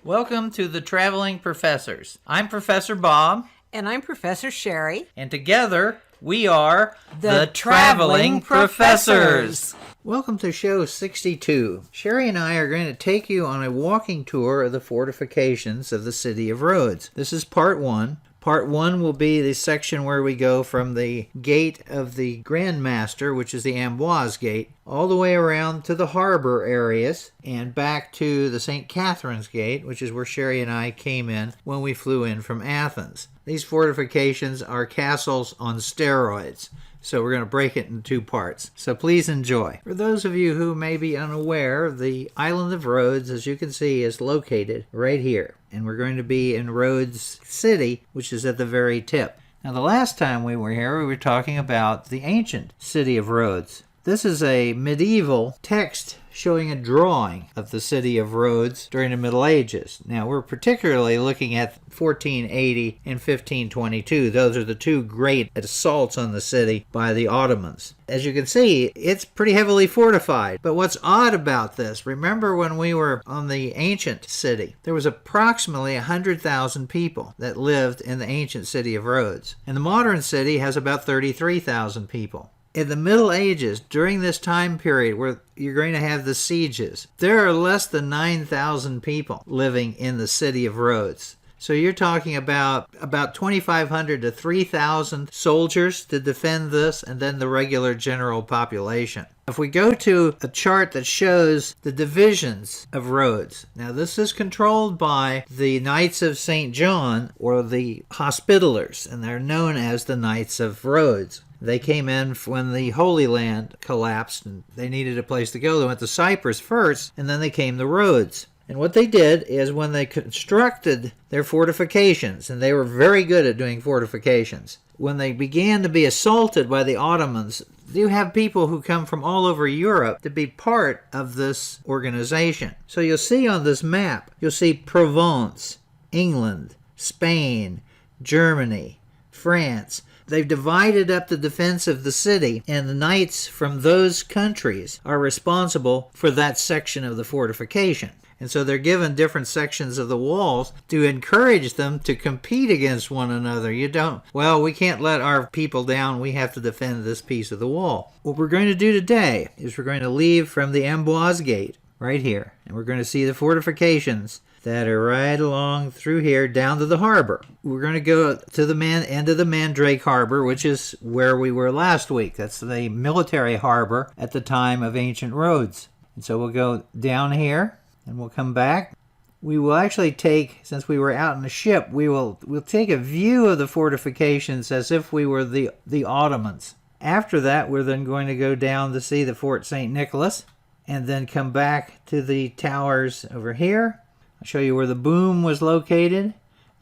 Welcome to the Traveling Professors. I'm Professor Bob. And I'm Professor Sherry. And together we are the Traveling Professors. Welcome to show 62. Sherry and I are going to take you on a walking tour of the fortifications of the city of Rhodes. This is part one. Part one will be the section where we go from the gate of the Grand Master, which is the Amboise Gate, all the way around to the harbor areas and back to the St. Catherine's Gate, which is where Sherry and I came in when we flew in from Athens. These fortifications are castles on steroids. So we're going to break it into two parts. So please enjoy. For those of you who may be unaware, the island of Rhodes, as you can see, is located right here. And we're going to be in Rhodes City, which is at the very tip. Now, the last time we were here, we were talking about the ancient city of Rhodes. This is a medieval text showing a drawing of the city of Rhodes during the Middle Ages. Now, we're particularly looking at 1480 and 1522. Those are the two great assaults on the city by the Ottomans. As you can see, it's pretty heavily fortified. But what's odd about this, remember when we were on the ancient city, there was approximately 100,000 people that lived in the ancient city of Rhodes. And the modern city has about 33,000 people. In the Middle Ages, during this time period where you're going to have the sieges, there are less than 9,000 people living in the city of Rhodes. So you're talking about 2,500 to 3,000 soldiers to defend this, and then the regular general population. If we go to a chart that shows the divisions of Rhodes, now this is controlled by the Knights of St. John, or the Hospitallers, and they're known as the Knights of Rhodes. They came in when the Holy Land collapsed and they needed a place to go. They went to Cyprus first, and then they came to Rhodes. And what they did is when they constructed their fortifications, and they were very good at doing fortifications, when they began to be assaulted by the Ottomans, you have people who come from all over Europe to be part of this organization. So you'll see on this map, you'll see Provence, England, Spain, Germany, France. They've divided up the defense of the city, and the knights from those countries are responsible for that section of the fortification. And so they're given different sections of the walls to encourage them to compete against one another. We can't let our people down. We have to defend this piece of the wall. What we're going to do today is we're going to leave from the Amboise Gate right here, and we're going to see the fortifications that are right along through here down to the harbor. We're going to go to the end of the Mandrake Harbor, which is where we were last week. That's the military harbor at the time of ancient Rhodes. And so we'll go down here and we'll come back. We will actually take, since we were out in the ship, we'll take a view of the fortifications as if we were the Ottomans. After that, we're then going to go down to see the Fort St. Nicholas and then come back to the towers over here. I'll show you where the boom was located,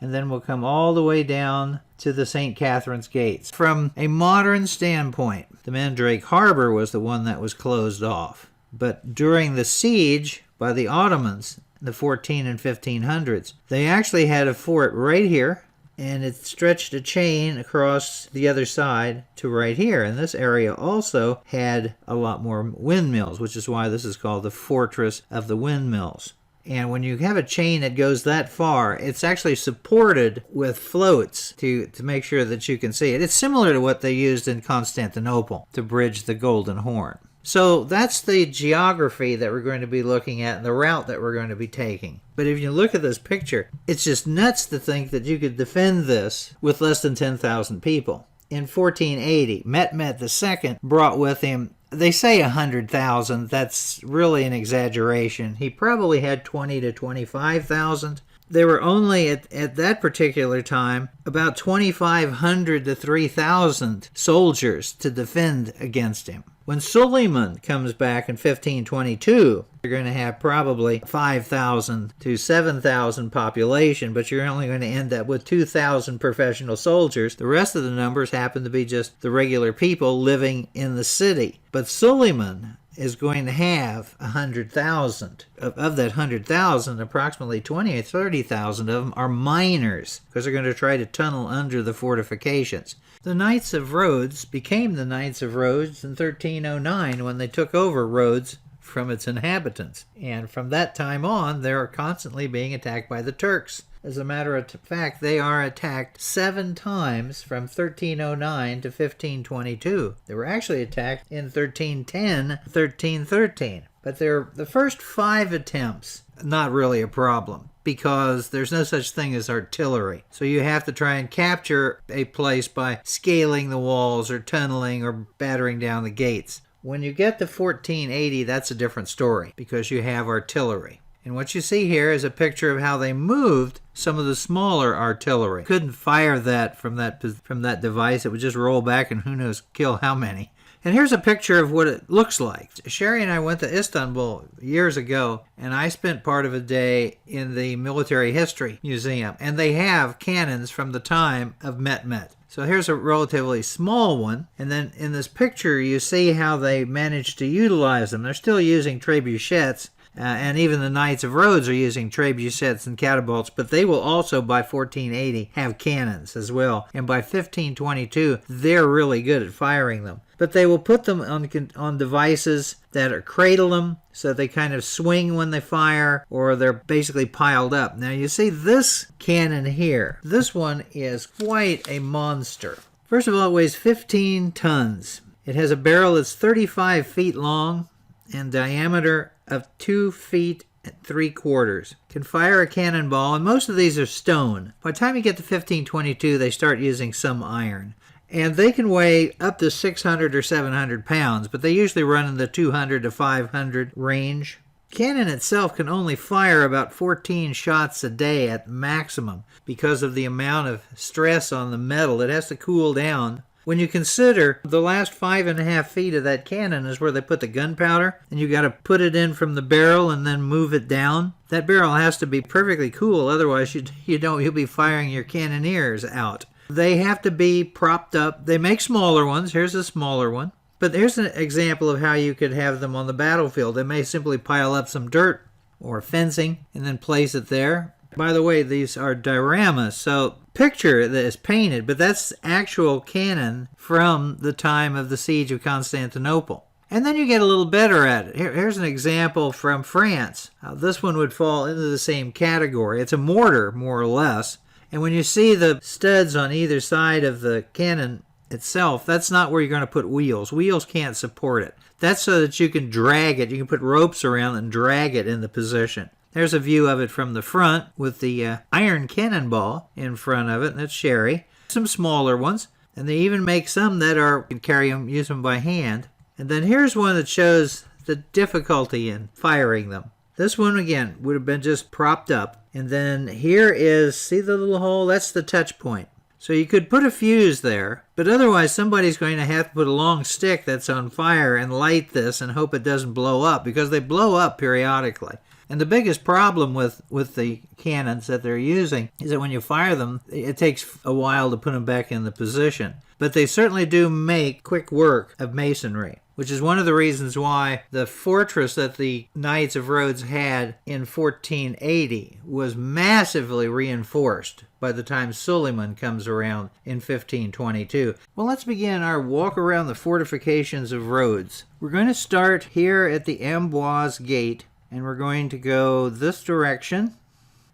and then we'll come all the way down to the St. Catherine's Gates. From a modern standpoint, the Mandrake Harbor was the one that was closed off. But during the siege by the Ottomans, in the 14 and 1500s, they actually had a fort right here, and it stretched a chain across the other side to right here. And this area also had a lot more windmills, which is why this is called the Fortress of the Windmills. And when you have a chain that goes that far, it's actually supported with floats to make sure that you can see it. It's similar to what they used in Constantinople to bridge the Golden Horn. So that's the geography that we're going to be looking at and the route that we're going to be taking. But if you look at this picture, it's just nuts to think that you could defend this with less than 10,000 people. In 1480, Mehmed II brought with him, they say 100,000. That's really an exaggeration. He probably had 20 to 25,000. There were only, at that particular time, about 2,500 to 3,000 soldiers to defend against him. When Suleiman comes back in 1522, you're going to have probably 5,000 to 7,000 population, but you're only going to end up with 2,000 professional soldiers. The rest of the numbers happen to be just the regular people living in the city. But Suleiman is going to have 100,000. Of that 100,000, approximately 20 or 30,000 of them are miners, because they're going to try to tunnel under the fortifications. The Knights of Rhodes became the Knights of Rhodes in 1309 when they took over Rhodes from its inhabitants. And from that time on, they're constantly being attacked by the Turks. As a matter of fact, they are attacked 7 times from 1309 to 1522. They were actually attacked in 1310, 1313. But the first 5 attempts, not really a problem, because there's no such thing as artillery. So you have to try and capture a place by scaling the walls or tunneling or battering down the gates. When you get to 1480, that's a different story, because you have artillery. And what you see here is a picture of how they moved some of the smaller artillery. Couldn't fire that from that device. It would just roll back and who knows kill how many. And here's a picture of what it looks like. Sherry and I went to Istanbul years ago, and I spent part of a day in the Military History Museum. And they have cannons from the time of Mehmet. So here's a relatively small one. And then in this picture, you see how they managed to utilize them. They're still using trebuchets. And even the Knights of Rhodes are using trebuchets and catapults, but they will also, by 1480, have cannons as well. And by 1522, they're really good at firing them. But they will put them on devices that cradle them, so they kind of swing when they fire, or they're basically piled up. Now you see this cannon here. This one is quite a monster. First of all, it weighs 15 tons. It has a barrel that's 35 feet long and diameter of 2 feet and 3/4. Can fire a cannonball, and most of these are stone. By the time you get to 1522, they start using some iron. And they can weigh up to 600 or 700 pounds, but they usually run in the 200 to 500 range. Cannon itself can only fire about 14 shots a day at maximum because of the amount of stress on the metal. It has to cool down. When you consider the last 5.5 feet of that cannon is where they put the gunpowder, and you got to put it in from the barrel and then move it down. That barrel has to be perfectly cool, otherwise you'll be firing your cannoneers out. They have to be propped up. They make smaller ones. Here's a smaller one. But here's an example of how you could have them on the battlefield. They may simply pile up some dirt or fencing and then place it there. By the way, these are dioramas, so picture that is painted, but that's actual cannon from the time of the siege of Constantinople. And then you get a little better at it. Here's an example from France. This one would fall into the same category. It's a mortar, more or less. And when you see the studs on either side of the cannon itself, that's not where you're going to put wheels. Wheels can't support it. That's so that you can drag it. You can put ropes around it and drag it into position. There's a view of it from the front with the iron cannonball in front of it, and that's Sherry. Some smaller ones, and they even make some that you can carry them, use them by hand. And then here's one that shows the difficulty in firing them. This one, again, would have been just propped up. And then here is, see the little hole? That's the touch point. So you could put a fuse there, but otherwise somebody's going to have to put a long stick that's on fire and light this and hope it doesn't blow up, because they blow up periodically. And the biggest problem with the cannons that they're using is that when you fire them, it takes a while to put them back in the position. But they certainly do make quick work of masonry, which is one of the reasons why the fortress that the Knights of Rhodes had in 1480 was massively reinforced by the time Suleiman comes around in 1522. Well, let's begin our walk around the fortifications of Rhodes. We're going to start here at the Amboise Gate, and we're going to go this direction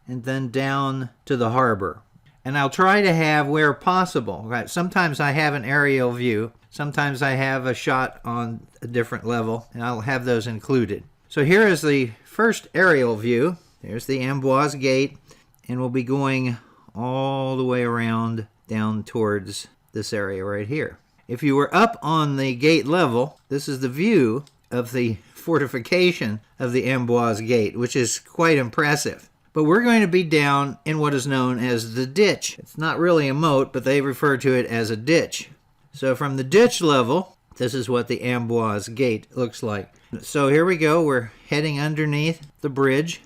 and then down to the harbor. And I'll try to have, where possible, right? Sometimes I have an aerial view, sometimes I have a shot on a different level, and I'll have those included. So here is the first aerial view. There's the Amboise Gate, and we'll be going all the way around down towards this area right here. If you were up on the gate level, this is the view of the fortification of the Amboise Gate, which is quite impressive. But we're going to be down in what is known as the ditch. It's not really a moat, but they refer to it as a ditch. So from the ditch level, this is what the Amboise Gate looks like. So here we go. We're heading underneath the bridge.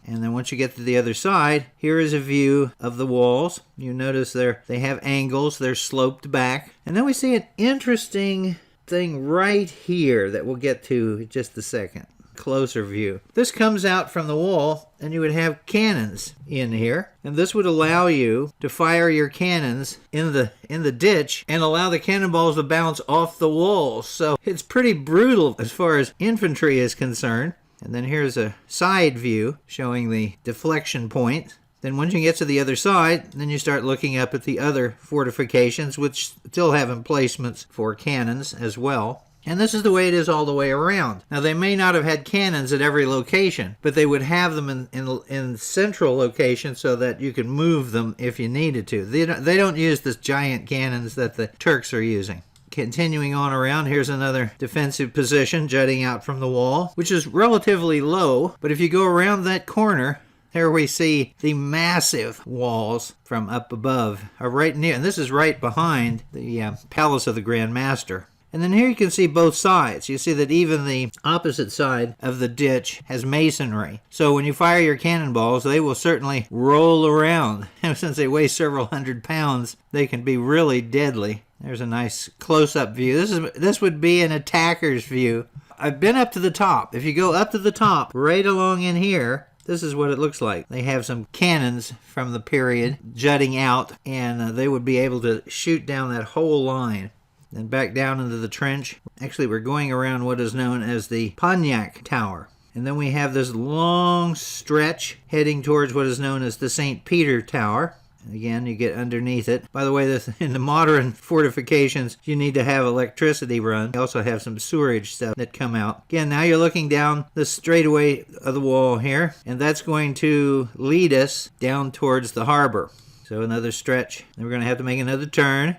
And then once you get to the other side, here is a view of the walls. You notice they have angles. They're sloped back. And then we see an interesting thing right here that we'll get to in just a second. closer view. This comes out from the wall, and you would have cannons in here, and this would allow you to fire your cannons in the ditch and allow the cannonballs to bounce off the walls. So it's pretty brutal as far as infantry is concerned. And then here's a side view showing the deflection point. Then once you get to the other side, then you start looking up at the other fortifications, which still have emplacements for cannons as well. And this is the way it is all the way around. Now, they may not have had cannons at every location, but they would have them in central locations so that you can move them if you needed to. They don't use this giant cannons that the Turks are using. Continuing on around, here's another defensive position jutting out from the wall, which is relatively low, but if you go around that corner, there we see the massive walls from up above are right near, and this is right behind the Palace of the Grand Master. And then here you can see both sides. You see that even the opposite side of the ditch has masonry. So when you fire your cannonballs, they will certainly roll around. And since they weigh several hundred pounds, they can be really deadly. There's a nice close-up view. This would be an attacker's view. I've been up to the top. If you go up to the top, right along in here, this is what it looks like. They have some cannons from the period jutting out, and they would be able to shoot down that whole line. Then back down into the trench. Actually, we're going around what is known as the Cognac Tower. And then we have this long stretch heading towards what is known as the St. Peter Tower. And again, you get underneath it. By the way, in the modern fortifications, you need to have electricity run. You also have some sewerage stuff that come out. Again, now you're looking down the straightaway of the wall here, and that's going to lead us down towards the harbor. So another stretch. Then we're going to have to make another turn.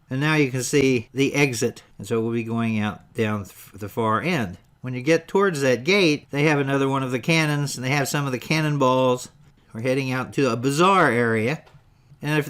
And now you can see the exit. And so we'll be going out down the far end. When you get towards that gate, they have another one of the cannons, and they have some of the cannonballs. We're heading out to a bazaar area. And if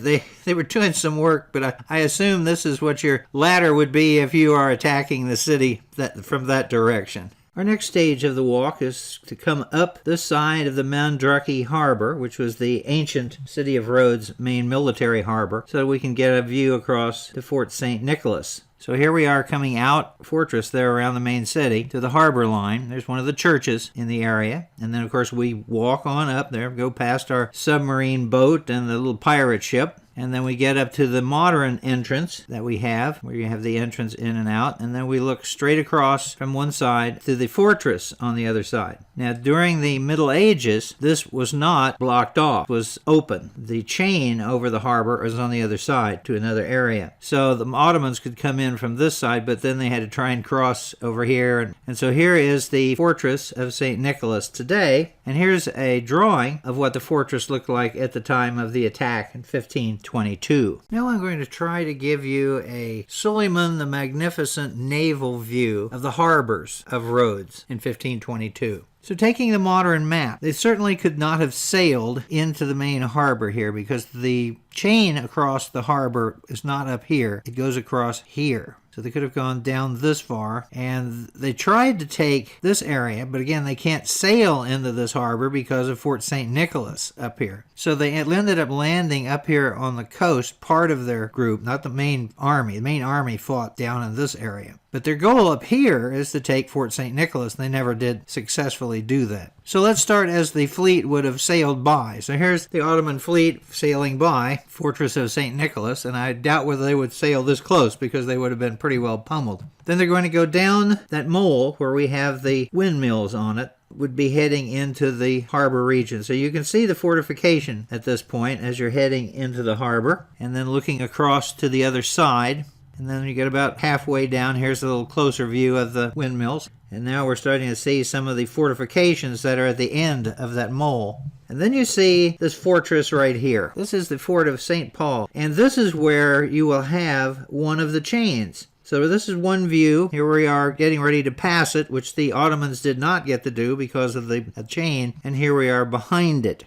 they were doing some work, but I assume this is what your ladder would be if you are attacking the city from that direction. Our next stage of the walk is to come up this side of the Mandrake Harbor, which was the ancient city of Rhodes' main military harbor, so that we can get a view across to Fort St. Nicholas. So here we are coming out fortress there around the main city to the harbor line. There's one of the churches in the area. And then, of course, we walk on up there, go past our submarine boat and the little pirate ship. And then we get up to the modern entrance that we have, where you have the entrance in and out. And then we look straight across from one side to the fortress on the other side. Now, during the Middle Ages, this was not blocked off. It was open. The chain over the harbor is on the other side to another area. So the Ottomans could come in from this side, but then they had to try and cross over here. And so here is the fortress of St. Nicholas today. And here's a drawing of what the fortress looked like at the time of the attack in 1522. Now I'm going to try to give you a Suleiman the Magnificent naval view of the harbors of Rhodes in 1522. So taking the modern map, they certainly could not have sailed into the main harbor here because the chain across the harbor is not up here. It goes across here. So they could have gone down this far, and they tried to take this area, but again, they can't sail into this harbor because of Fort St. Nicholas up here. So they ended up landing up here on the coast, part of their group, not the main army. The main army fought down in this area. But their goal up here is to take Fort St. Nicholas. They never did successfully do that. So let's start as the fleet would have sailed by. So here's the Ottoman fleet sailing by Fortress of St. Nicholas, and I doubt whether they would sail this close because they would have been pretty well pummeled. Then they're going to go down that mole where we have the windmills on it, would be heading into the harbor region. So you can see the fortification at this point as you're heading into the harbor, and then looking across to the other side. And then you get about halfway down. Here's a little closer view of the windmills. And now we're starting to see some of the fortifications that are at the end of that mole. And then you see this fortress right here. This is the fort of St. Paul. And this is where you will have one of the chains. So this is one view. Here we are getting ready to pass it, which the Ottomans did not get to do because of the chain. And here we are behind it.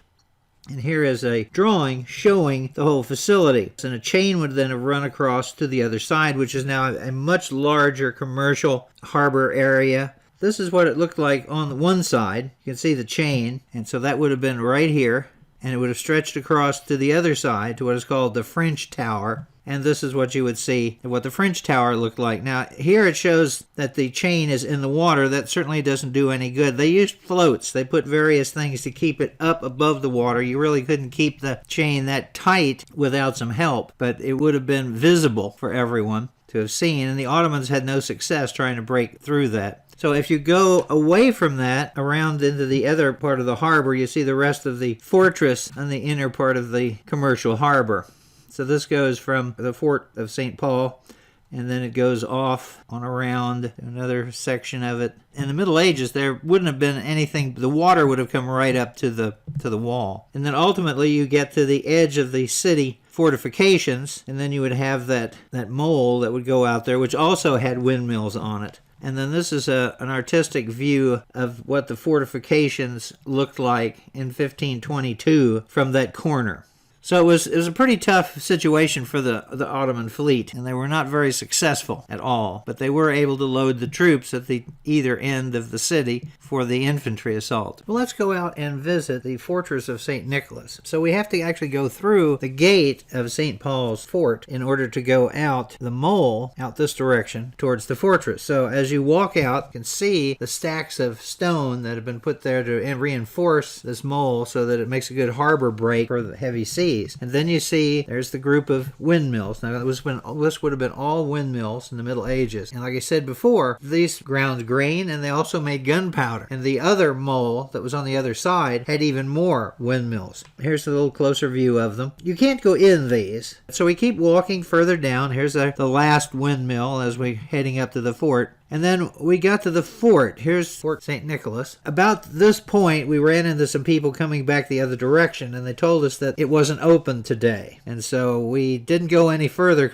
And here is a drawing showing the whole facility. And a chain would then have run across to the other side, which is now a much larger commercial harbor area. This is what it looked like on the one side. You can see the chain, and so that would have been right here. and it would have stretched across to the other side to what is called the French Tower. And this is what you would see, what the French Tower looked like. Now, here it shows that the chain is in the water. That certainly doesn't do any good. They used floats. They put various things to keep it up above the water. You really couldn't keep the chain that tight without some help, but it would have been visible for everyone to have seen, and the Ottomans had no success trying to break through that. So if you go away from that, around into the other part of the harbor, you see the rest of the fortress on the inner part of the commercial harbor. So this goes from the fort of St. Paul, and then it goes off on around another section of it. In the Middle Ages, there wouldn't have been anything. The water would have come right up to the wall. And then ultimately you get to the edge of the city fortifications, and then you would have that mole that would go out there, which also had windmills on it. And then this is an artistic view of what the fortifications looked like in 1522 from that corner. So it was a pretty tough situation for the Ottoman fleet, and they were not very successful at all. But they were able to load the troops at the either end of the city for the infantry assault. Well, let's go out and visit the fortress of St. Nicholas. So we have to actually go through the gate of St. Paul's fort in order to go out the mole, out this direction, towards the fortress. So as you walk out, you can see the stacks of stone that have been put there to reinforce this mole so that it makes a good harbor break for the heavy sea. And then you see there's the group of windmills. Now this would have been all windmills in the Middle Ages. And like I said before, these ground grain, and they also made gunpowder. And the other mole that was on the other side had even more windmills. Here's a little closer view of them. You can't go in these. So we keep walking further down. Here's the last windmill as we're heading up to the fort. And then we got to the fort. Here's Fort St. Nicholas. About this point, we ran into some people coming back the other direction, and they told us that it wasn't open today. And so we didn't go any further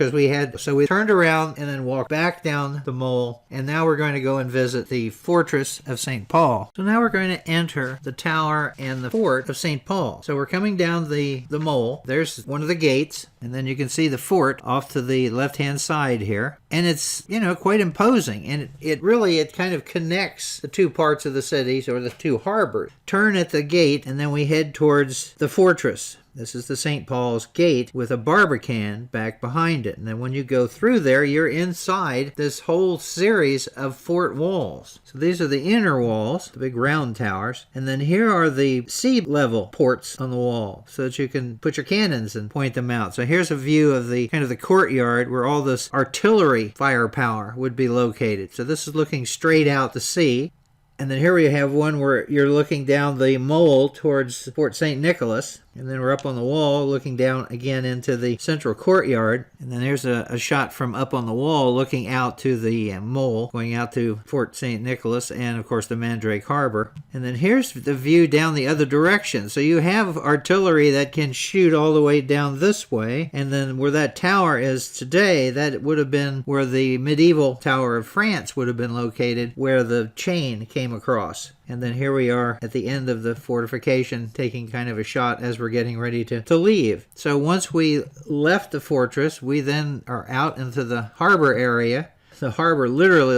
so we turned around and then walked back down the mole, and now we're going to go and visit the fortress of St. Paul. So now we're going to enter the tower and the fort of St. Paul. So we're coming down the mole. There's one of the gates, and then you can see the fort off to the left-hand side here. And it's, quite imposing. And it kind of connects the two parts of the city, or the two harbors. Turn at the gate, and then we head towards the fortress. This is the St. Paul's Gate with a barbican back behind it. And then when you go through there, you're inside this whole series of fort walls. So these are the inner walls, the big round towers. And then here are the sea level ports on the wall so that you can put your cannons and point them out. So here's a view of the kind of the courtyard where all this artillery firepower would be located. So this is looking straight out to sea. And then here we have one where you're looking down the mole towards Fort St. Nicholas. And then we're up on the wall looking down again into the central courtyard. And then here's a shot from up on the wall looking out to the mole, going out to Fort St. Nicholas and, of course, the Mandrake Harbor. And then here's the view down the other direction. So you have artillery that can shoot all the way down this way. And then where that tower is today, that would have been where the medieval Tower of France would have been located, where the chain came across. And then here we are at the end of the fortification, taking kind of a shot as we're getting ready to leave. So once we left the fortress, we then are out into the harbor area. The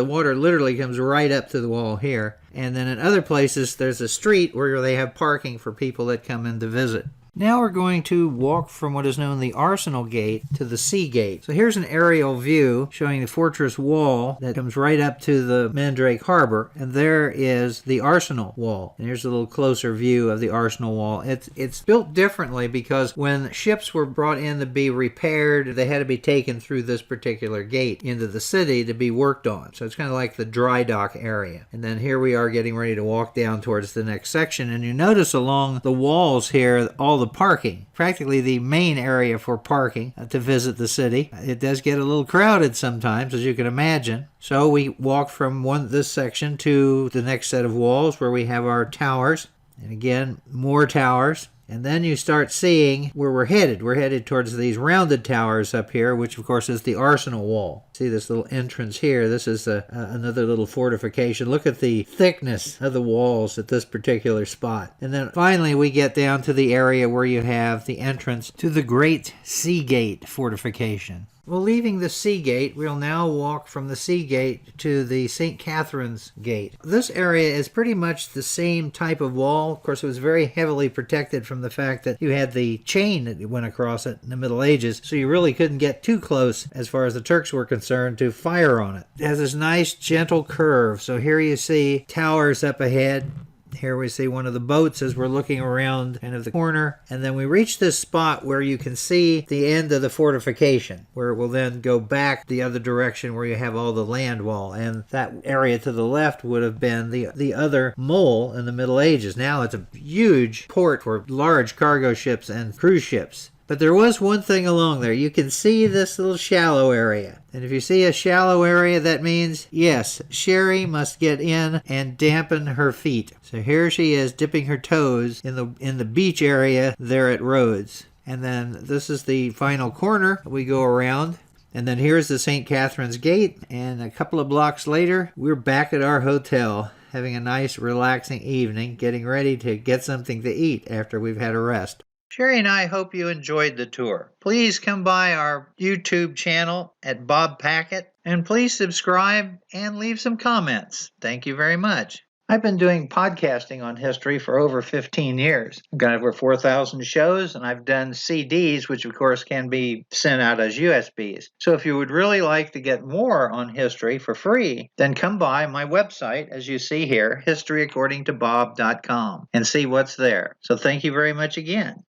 water literally comes right up to the wall here. And then in other places, there's a street where they have parking for people that come in to visit. Now we're going to walk from what is known the Arsenal Gate to the Sea Gate. So here's an aerial view showing the fortress wall that comes right up to the Mandrake Harbor, and there is the Arsenal Wall. And here's a little closer view of the Arsenal Wall. It's built differently because when ships were brought in to be repaired, they had to be taken through this particular gate into the city to be worked on. So it's kind of like the dry dock area. And then here we are getting ready to walk down towards the next section, and you notice along the walls here all the parking, practically the main area for parking to visit the city. It does get a little crowded sometimes, as you can imagine. So we walk from this section to the next set of walls where we have our towers, and again, more towers. And then you start seeing where we're headed. We're headed towards these rounded towers up here, which of course is the Arsenal Wall. See this little entrance here? This is another little fortification. Look at the thickness of the walls at this particular spot. And then finally we get down to the area where you have the entrance to the Great Sea Gate fortification. Well, leaving the Sea Gate, we'll now walk from the Sea Gate to the St. Catherine's Gate. This area is pretty much the same type of wall. Of course, it was very heavily protected from the fact that you had the chain that went across it in the Middle Ages, so you really couldn't get too close as far as the Turks were concerned to fire on it. It has this nice gentle curve, so here you see towers up ahead. Here we see one of the boats as we're looking around kind of the corner. And then we reach this spot where you can see the end of the fortification, where it will then go back the other direction where you have all the land wall. And that area to the left would have been the other mole in the Middle Ages. Now it's a huge port for large cargo ships and cruise ships. But there was one thing along there. You can see this little shallow area. And if you see a shallow area, that means, yes, Sherry must get in and dampen her feet. So here she is dipping her toes in the beach area there at Rhodes. And then this is the final corner we go around. And then here's the St. Catherine's Gate. And a couple of blocks later, we're back at our hotel, having a nice, relaxing evening, getting ready to get something to eat after we've had a rest. Sherry and I hope you enjoyed the tour. Please come by our YouTube channel at Bob Packett, and please subscribe and leave some comments. Thank you very much. I've been doing podcasting on history for over 15 years. I've got over 4,000 shows, and I've done CDs, which of course can be sent out as USBs. So if you would really like to get more on history for free, then come by my website, as you see here, historyaccordingtobob.com, and see what's there. So thank you very much again.